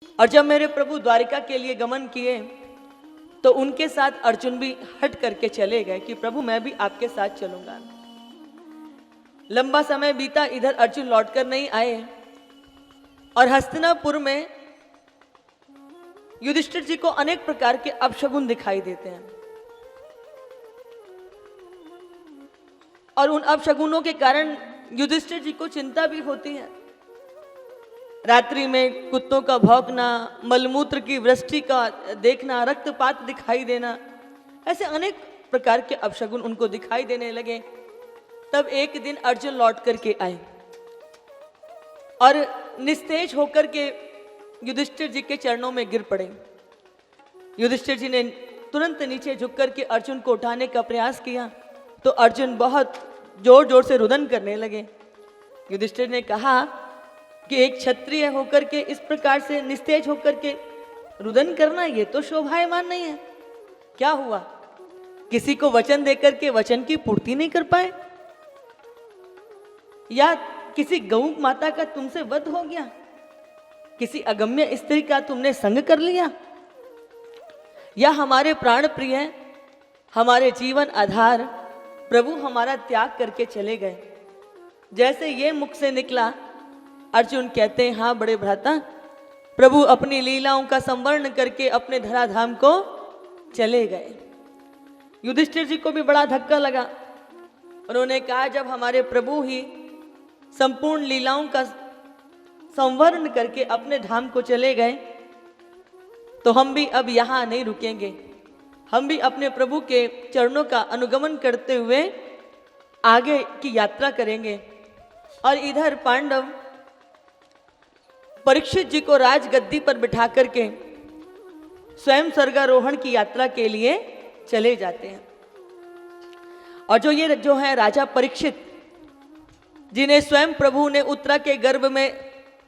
और जब मेरे प्रभु द्वारिका के लिए गमन किए तो उनके साथ अर्जुन भी हट करके चले गए कि प्रभु मैं भी आपके साथ चलूंगा। लंबा समय बीता, इधर अर्जुन लौटकर नहीं आए और हस्तिनापुर में युधिष्ठिर जी को अनेक प्रकार के अपशगुन दिखाई देते हैं और उन अपशगुनों के कारण युधिष्ठिर जी को चिंता भी होती है। रात्रि में कुत्तों का भौंकना, मलमूत्र की वृष्टि का देखना, रक्तपात दिखाई देना, ऐसे अनेक प्रकार के अपशगुन उनको दिखाई देने लगे। तब एक दिन अर्जुन लौट करके आए और निस्तेज होकर के युधिष्ठिर जी के चरणों में गिर पड़े। युधिष्ठिर जी ने तुरंत नीचे झुक करके अर्जुन को उठाने का प्रयास किया तो अर्जुन बहुत जोर जोर से रुदन करने लगे। युधिष्ठिर ने कहा कि एक क्षत्रिय होकर के इस प्रकार से निस्तेज होकर के रुदन करना, ये तो शोभायमान नहीं है। क्या हुआ? किसी को वचन देकर के वचन की पूर्ति नहीं कर पाए, या किसी गौ माता का तुमसे वध हो गया, किसी अगम्य स्त्री का तुमने संग कर लिया, या हमारे प्राण प्रिय, हमारे जीवन आधार प्रभु हमारा त्याग करके चले गए। जैसे ये मुख से निकला, अर्जुन कहते हैं हाँ बड़े भ्राता, प्रभु अपनी लीलाओं का संवर्ण करके अपने धराधाम को चले गए। युधिष्ठिर जी को भी बड़ा धक्का लगा। उन्होंने कहा जब हमारे प्रभु ही संपूर्ण लीलाओं का संवर्ण करके अपने धाम को चले गए तो हम भी अब यहां नहीं रुकेंगे, हम भी अपने प्रभु के चरणों का अनुगमन करते हुए आगे की यात्रा करेंगे। और इधर पांडव परीक्षित जी को राजगद्दी पर बिठा करके स्वयं स्वर्गारोहण की यात्रा के लिए चले जाते हैं। और जो है राजा परीक्षित, जिन्हें स्वयं प्रभु ने उत्तरा के गर्भ में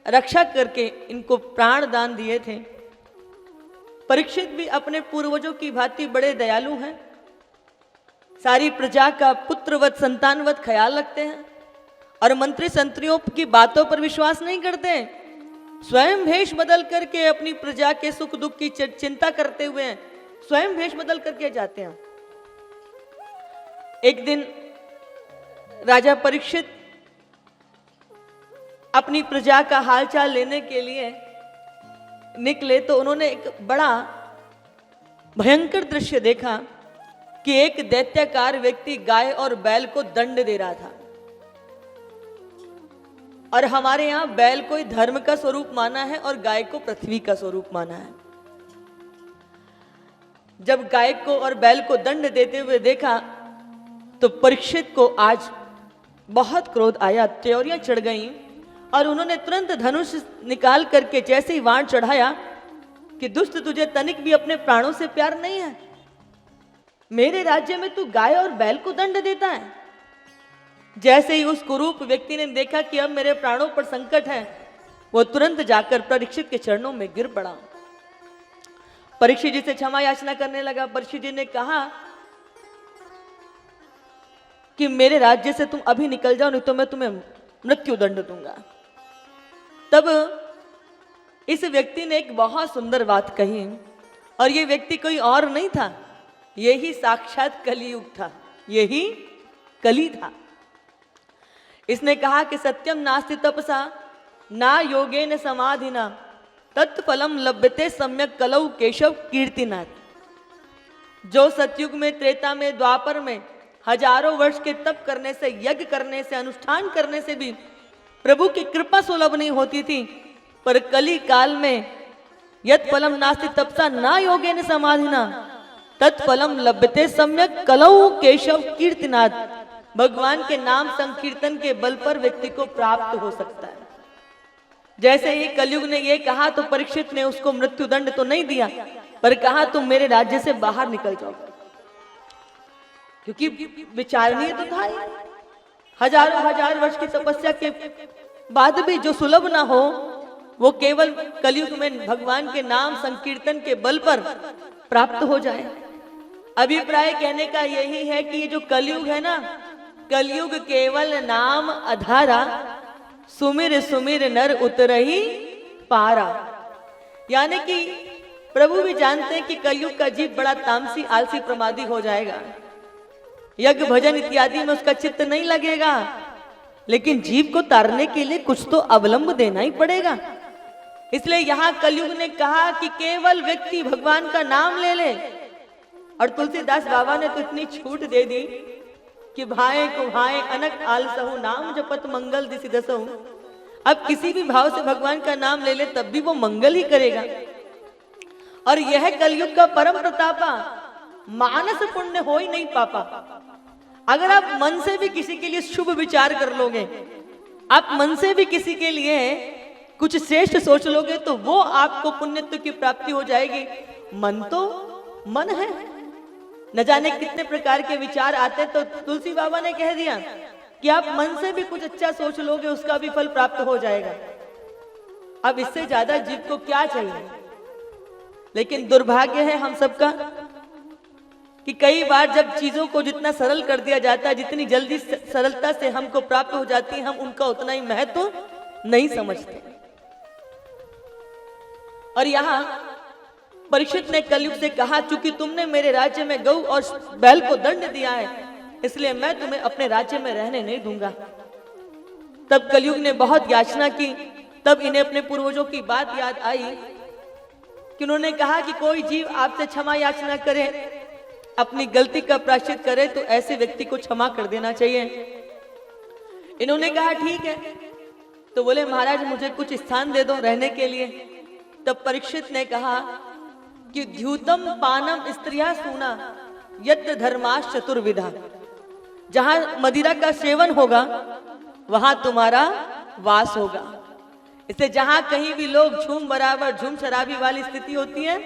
रक्षा करके इनको प्राण दान दिए थे, परीक्षित भी अपने पूर्वजों की भांति बड़े दयालु हैं। सारी प्रजा का पुत्रवत संतानवत ख्याल रखते हैं और मंत्री संतरियों की बातों पर विश्वास नहीं करते। स्वयं भेष बदल करके अपनी प्रजा के सुख दुख की चिंता करते हुए स्वयं भेष बदल करके जाते हैं। एक दिन राजा परीक्षित अपनी प्रजा का हालचाल लेने के लिए निकले तो उन्होंने एक बड़ा भयंकर दृश्य देखा कि एक दैत्याकार व्यक्ति गाय और बैल को दंड दे रहा था। और हमारे यहां बैल को धर्म का स्वरूप माना है और गाय को पृथ्वी का स्वरूप माना है। जब गाय को और बैल को दंड देते हुए देखा तो परीक्षित को आज बहुत क्रोध आया, त्योरियां चढ़ गईं और उन्होंने तुरंत धनुष निकाल करके जैसे ही वाण चढ़ाया कि दुष्ट, तुझे तनिक भी अपने प्राणों से प्यार नहीं है? मेरे राज्य में तू गाय और बैल को दंड देता है। जैसे ही उस कुरूप व्यक्ति ने देखा कि अब मेरे प्राणों पर संकट है, वो तुरंत जाकर परीक्षित के चरणों में गिर पड़ा। परीक्षित जी से क्षमा याचना करने लगा। परीक्षित जी ने कहा कि मेरे राज्य से तुम अभी निकल जाओ, नहीं तो मैं तुम्हें मृत्यु दंड दूंगा। तब इस व्यक्ति ने एक बहुत सुंदर बात कही, और ये व्यक्ति कोई और नहीं था, यही साक्षात कलियुग था, यही कली था। इसने कहा कि सत्यम नास्ति तपसा ना योगेन समाधिना तत्फलम लभ्यते सम्यक कलौ केशव कीर्तिनाथ। जो सतयुग में, त्रेता में, द्वापर में हजारों वर्ष के तप करने से, यज्ञ करने से, अनुष्ठान करने से भी प्रभु की कृपा सुलभ नहीं होती थी, पर कली काल में यत् फलम नास्ति तपसा ना योगेन समाधिना तत्फलम लभ्यते सम्यक कलौ केशव कीर्तिनाथ। भगवान के नाम संकीर्तन के बल पर व्यक्ति को प्राप्त हो सकता है। जैसे ही कलयुग ने यह कहा तो परीक्षित ने उसको मृत्यु दंड तो नहीं दिया, पर कहा तुम मेरे राज्य से बाहर निकल जाओ, क्योंकि विचारणीय तो था। हजारों हजार वर्ष की तपस्या के बाद भी जो सुलभ ना हो, वो केवल कलयुग में भगवान के नाम संकीर्तन के बल पर प्राप्त हो जाए। अभिप्राय कहने का यही है कि ये जो कलयुग है ना, कलयुग केवल नाम आधारा, सुमिर सुमिर नर उतरही पारा। यानी कि प्रभु भी जानते हैं कि कलयुग का जीव बड़ा तामसी, आलसी, प्रमादी हो जाएगा। यज्ञ भजन इत्यादि में उसका चित्त नहीं लगेगा, लेकिन जीव को तारने के लिए कुछ तो अवलंब देना ही पड़ेगा। इसलिए यहां कलयुग ने कहा कि केवल व्यक्ति भगवान का नाम ले ले। और तुलसीदास बाबा ने तो इतनी छूट दे दी कि भाए को भाए अनक आलसहु, नाम जपत मंगल दिसि दसहु। अब किसी भी भाव से भगवान का नाम ले ले तब भी वो मंगल ही करेगा। और यह कलयुग का परम प्रतापा, मानस पुण्य हो ही नहीं पापा। अगर आप मन से भी किसी के लिए शुभ विचार कर लोगे, आप मन से भी किसी के लिए कुछ श्रेष्ठ सोच लोगे, तो वो आपको पुण्यत्व की प्राप्ति हो जाएगी। मन तो मन है, न जाने कितने प्रकार के विचार आते। तो तुलसी बाबा ने कह दिया कि आप मन से भी कुछ अच्छा सोच लोगे, उसका भी फल प्राप्त हो जाएगा। अब इससे ज्यादा जीव को क्या चाहिए। लेकिन दुर्भाग्य है हम सबका कि कई बार जब चीजों को जितना सरल कर दिया जाता है, जितनी जल्दी सरलता से हमको प्राप्त हो जाती है, हम उनका उतना ही महत्व नहीं समझते। और यहां परीक्षित ने कलयुग से कहा, चूंकि तुमने मेरे राज्य में गऊ और बैल को दंड दिया है, इसलिए मैं तुम्हें अपने राज्य में रहने नहीं दूंगा। तब कलयुग ने बहुत याचना की। तब इन्हें अपने पूर्वजों की बात याद आई कि उन्होंने कहा कि कोई जीव आपसे क्षमा याचना करे, अपनी गलती का प्रायश्चित करे, तो ऐसे व्यक्ति को क्षमा कर देना चाहिए। इन्होंने कहा ठीक है। तो बोले महाराज मुझे कुछ स्थान दे दो रहने के लिए। तब परीक्षित ने कहा कि द्यूतम पानम स्त्रिया सूना यत्र धर्माश चतुर्विधा। जहां मदिरा का सेवन होगा वहां तुम्हारा वास होगा। इससे जहां कहीं भी लोग झूम बराबर झूम शराबी वाली स्थिति होती है,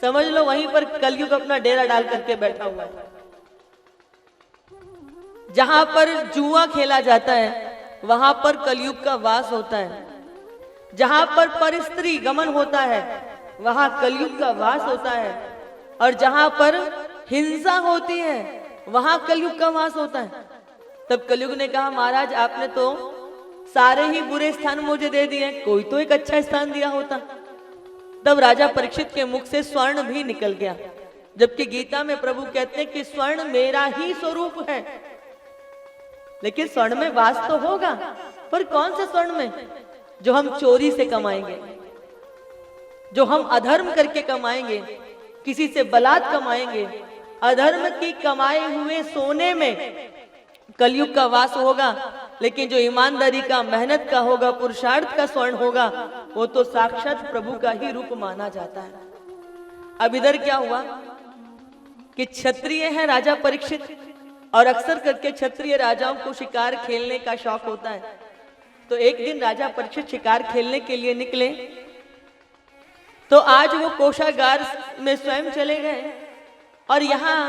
समझ लो वहीं पर कलयुग अपना डेरा डाल करके बैठा हुआ है। जहां पर जुआ खेला जाता है वहां पर कलयुग का वास होता है। जहां पर परस्त्री गमन होता है वहां कलयुग का वास होता है। और जहां पर हिंसा होती है वहां कलयुग का वास होता है। तब कलयुग ने कहा महाराज आपने तो सारे ही बुरे स्थान मुझे दे दिए, कोई तो एक अच्छा स्थान दिया होता। तब राजा परीक्षित के मुख से स्वर्ण भी निकल गया, जबकि गीता में प्रभु कहते हैं कि स्वर्ण मेरा ही स्वरूप है। लेकिन स्वर्ण में वास तो होगा, पर कौन से स्वर्ण में? जो हम चोरी से कमाएंगे, जो हम अधर्म करके कमाएंगे, किसी से बलात् कमाएंगे, अधर्म की कमाए हुए सोने में कलयुग का वास होगा। लेकिन जो ईमानदारी का, मेहनत का होगा, पुरुषार्थ का स्वर्ण होगा, वो तो साक्षात प्रभु का ही रूप माना जाता है। अब इधर क्या हुआ कि क्षत्रिय है राजा परीक्षित, और अक्सर करके क्षत्रिय राजाओं को शिकार खेलने का शौक होता है। तो एक दिन राजा परीक्षित शिकार खेलने के लिए निकले, तो आज वो कोषागार में स्वयं चले गए और यहाँ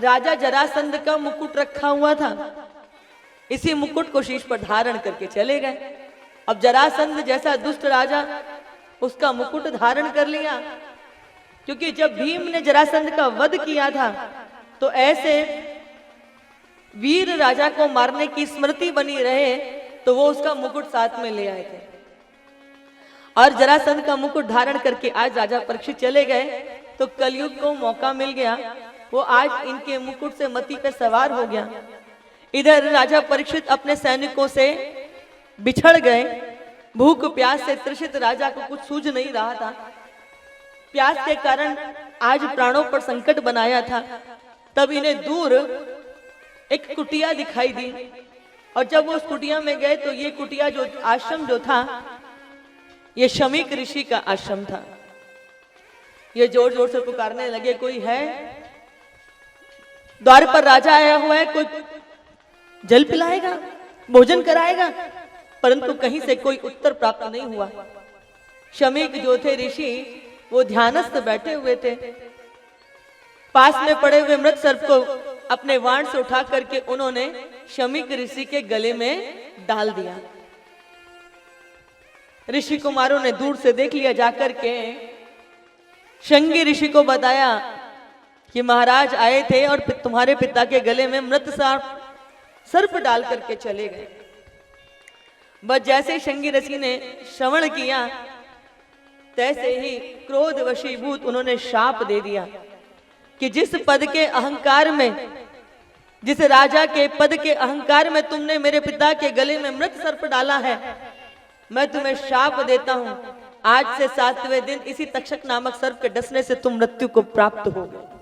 राजा जरासंध का मुकुट रखा हुआ था। इसी मुकुट को शीश पर धारण करके चले गए। अब जरासंध जैसा दुष्ट राजा उसका मुकुट धारण कर लिया, क्योंकि जब भीम ने जरासंध का वध किया था तो ऐसे वीर राजा को मारने की स्मृति बनी रहे, तो वो उसका मुकुट साथ में ले आए थे। और जरासंध का मुकुट धारण करके आज राजा परीक्षित चले गए, तो कलयुग को मौका मिल गया, वो आज इनके मुकुट से मति पे सवार हो गया। इधर राजा परीक्षित अपने सैनिकों से बिछड़ गए। भूख प्यास से त्रसित राजा को कुछ सूझ नहीं रहा था। प्यास के कारण आज प्राणों पर संकट बनाया था। तब इन्हें दूर एक कुटिया दिखाई दी, और जब वो उस कुटिया में गए तो ये कुटिया जो आश्रम जो था, ये शमीक ऋषि का आश्रम था। ये जोर जोर से पुकारने लगे, कोई है? द्वार पर राजा आया हुआ है, कोई जल पिलाएगा, भोजन कराएगा? परंतु कहीं से कोई उत्तर प्राप्त नहीं हुआ। शमीक जो थे ऋषि, वो ध्यानस्थ बैठे हुए थे। पास में पड़े हुए मृत सर्प को अपने वाण से उठा करके उन्होंने शमीक ऋषि के गले में डाल दिया। ऋषि कुमारों ने दूर से देख लिया, जाकर के शंगी ऋषि को बताया कि महाराज आए थे और तुम्हारे पिता के गले में मृत सर्प डाल करके चले गए। बस जैसे शंगी ऋषि ने श्रवण किया, तैसे ही क्रोध वशीभूत उन्होंने शाप दे दिया कि जिस पद के अहंकार में, जिस राजा के पद के अहंकार में तुमने मेरे पिता के गले में मृत सर्प डाला है, मैं तुम्हें शाप देता हूं, आज से 7वें दिन इसी तक्षक नामक सर्प के डसने से तुम मृत्यु को प्राप्त हो गए।